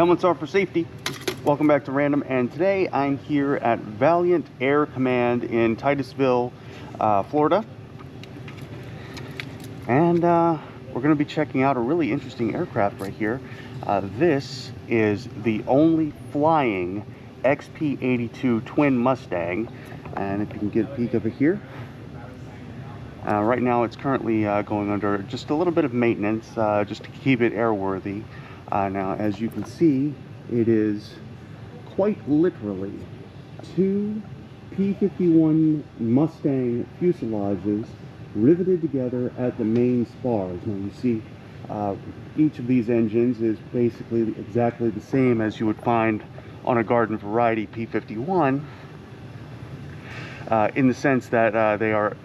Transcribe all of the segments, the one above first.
Helmets are for safety. Welcome back to Random, and today I'm here at Valiant Air Command in Titusville, Florida. And we're going to be checking out a really interesting aircraft right here. This is the only flying XP-82 Twin Mustang, and if you can get a peek of it here. Right now it's currently going under just a little bit of maintenance just to keep it airworthy. Now, as you can see, it is quite literally two P-51 Mustang fuselages riveted together at the main spars. Now you see each of these engines is basically exactly the same as you would find on a garden variety P-51 in the sense that they are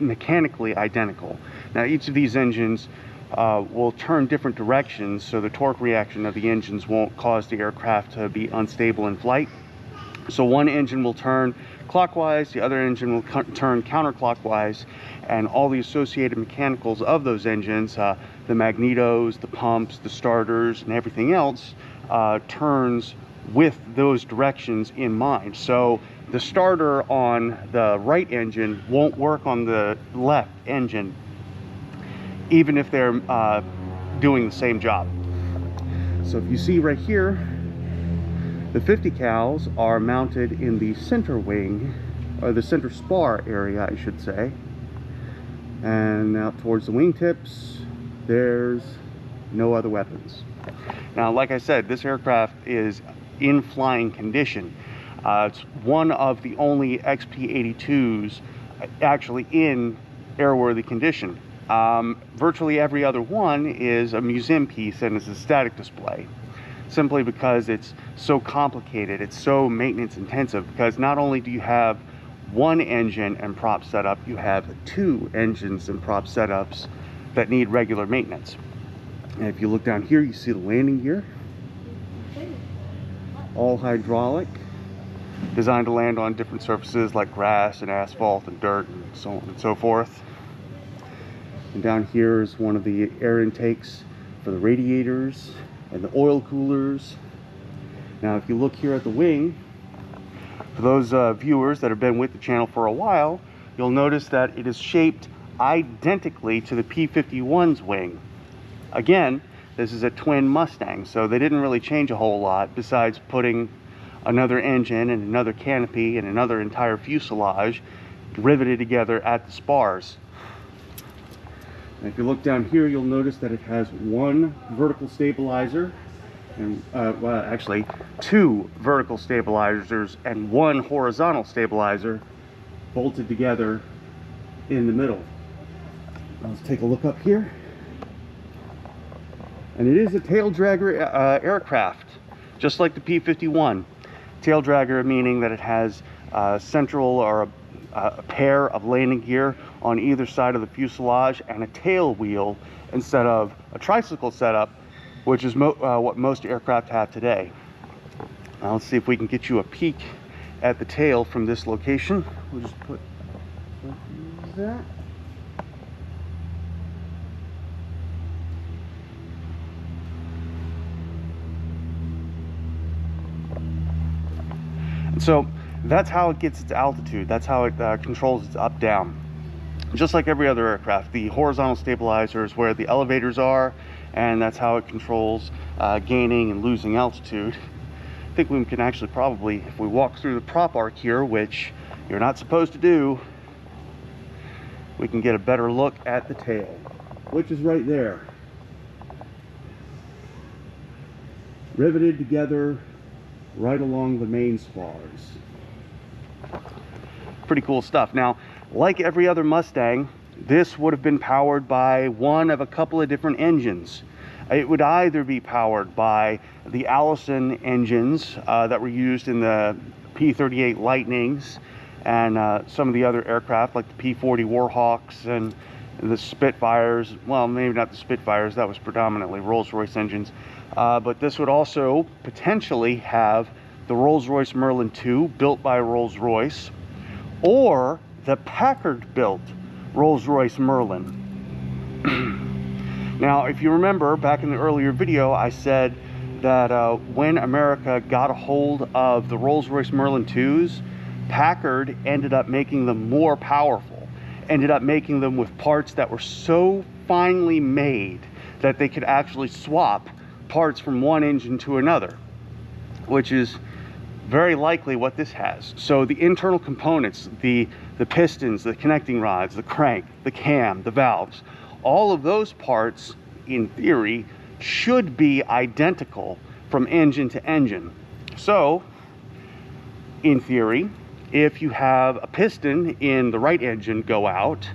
mechanically identical. Now each of these engines will turn different directions, so the torque reaction of the engines won't cause the aircraft to be unstable in flight. So one engine will turn clockwise, the other engine will turn counterclockwise, and all the associated mechanicals of those engines, the magnetos, the pumps, the starters, and everything else turns with those directions in mind. So the starter on the right engine won't work on the left engine, even if they're doing the same job. So if you see right here, the 50 cals are mounted in the center wing, or the center spar area, I should say. And out towards the wingtips, there's no other weapons. Now, like I said, this aircraft is in flying condition. It's one of the only XP-82s actually in airworthy condition. Virtually every other one is a museum piece and is a static display, simply because it's so complicated, it's so maintenance intensive, because not only do you have one engine and prop setup, you have two engines and prop setups that need regular maintenance. And if you look down here, you see the landing gear, all hydraulic, designed to land on different surfaces like grass and asphalt and dirt and so on and so forth. And down here is one of the air intakes for the radiators and the oil coolers. Now, if you look here at the wing, for those viewers that have been with the channel for a while, you'll notice that it is shaped identically to the P-51's wing. Again, this is a twin Mustang, so they didn't really change a whole lot besides putting another engine and another canopy and another entire fuselage riveted together at the spars. And if you look down here, you'll notice that it has one vertical stabilizer, and well, actually two vertical stabilizers and one horizontal stabilizer bolted together in the middle. Let's take a look up here. And it is a tail dragger aircraft, just like the P-51. Tail dragger meaning that it has central or a pair of landing gear on either side of the fuselage and a tail wheel instead of a tricycle setup, which is what most aircraft have today. Now let's see if we can get you a peek at the tail from this location. We'll just put that. And so that's how it gets its altitude. That's how it controls its up down. Just like every other aircraft, the horizontal stabilizer is where the elevators are, and that's how it controls gaining and losing altitude. I think we can actually probably, if we walk through the prop arc here, which you're not supposed to do, we can get a better look at the tail, which is right there, riveted together right along the main spars. Pretty cool stuff. Now, like every other Mustang, this would have been powered by one of a couple of different engines. It would either be powered by the Allison engines that were used in the P-38 Lightnings and some of the other aircraft like the P-40 Warhawks and the Spitfires. Well, maybe not the Spitfires, that was predominantly Rolls-Royce engines. But this would also potentially have the Rolls-Royce Merlin II built by Rolls-Royce, or the Packard-built Rolls-Royce Merlin. Now, if you remember back in the earlier video, I said that when America got a hold of the Rolls-Royce Merlin IIs, Packard ended up making them more powerful, ended up making them with parts that were so finely made that they could actually swap parts from one engine to another, which is very likely what this has. So the internal components, the pistons, the connecting rods, the crank, the cam, the valves, all of those parts, in theory, should be identical from engine to engine. So, in theory, if you have a piston in the right engine go out,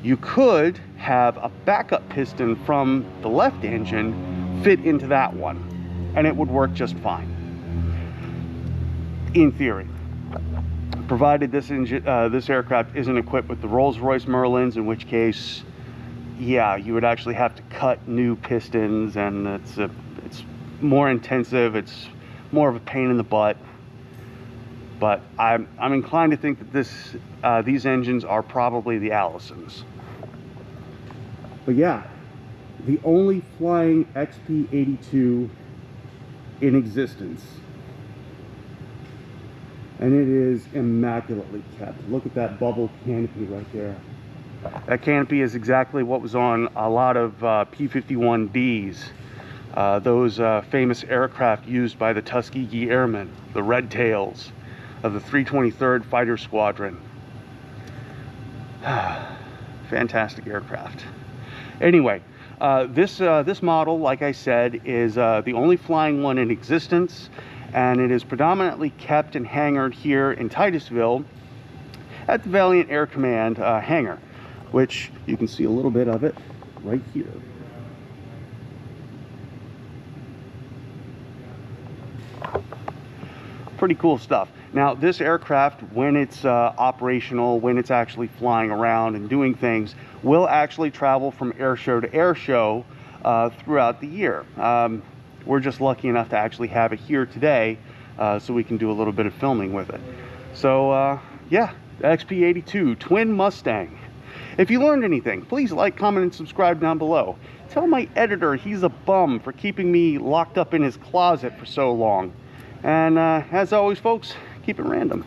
you could have a backup piston from the left engine fit into that one, and it would work just fine. In theory, provided this aircraft isn't equipped with the Rolls-Royce Merlins, in which case, yeah, you would actually have to cut new pistons, and it's more intensive. It's more of a pain in the butt. But I'm inclined to think that these engines are probably the Allisons. But yeah, the only flying XP-82 in existence. And it is immaculately kept. Look at that bubble canopy right there. That canopy is exactly what was on a lot of P-51Ds, those famous aircraft used by the Tuskegee Airmen, the Red Tails of the 323rd Fighter Squadron. Fantastic aircraft. Anyway, this model, like I said, is the only flying one in existence, and it is predominantly kept and hangared here in Titusville at the Valiant Air Command hangar, which you can see a little bit of it right here. Pretty cool stuff. Now, this aircraft, when it's operational, when it's actually flying around and doing things, will actually travel from air show to air show throughout the year. We're just lucky enough to actually have it here today, so we can do a little bit of filming with it. So yeah, the XP-82 Twin Mustang. If you learned anything, please like, comment, and subscribe down below. Tell my editor he's a bum for keeping me locked up in his closet for so long. And as always, folks, keep it random.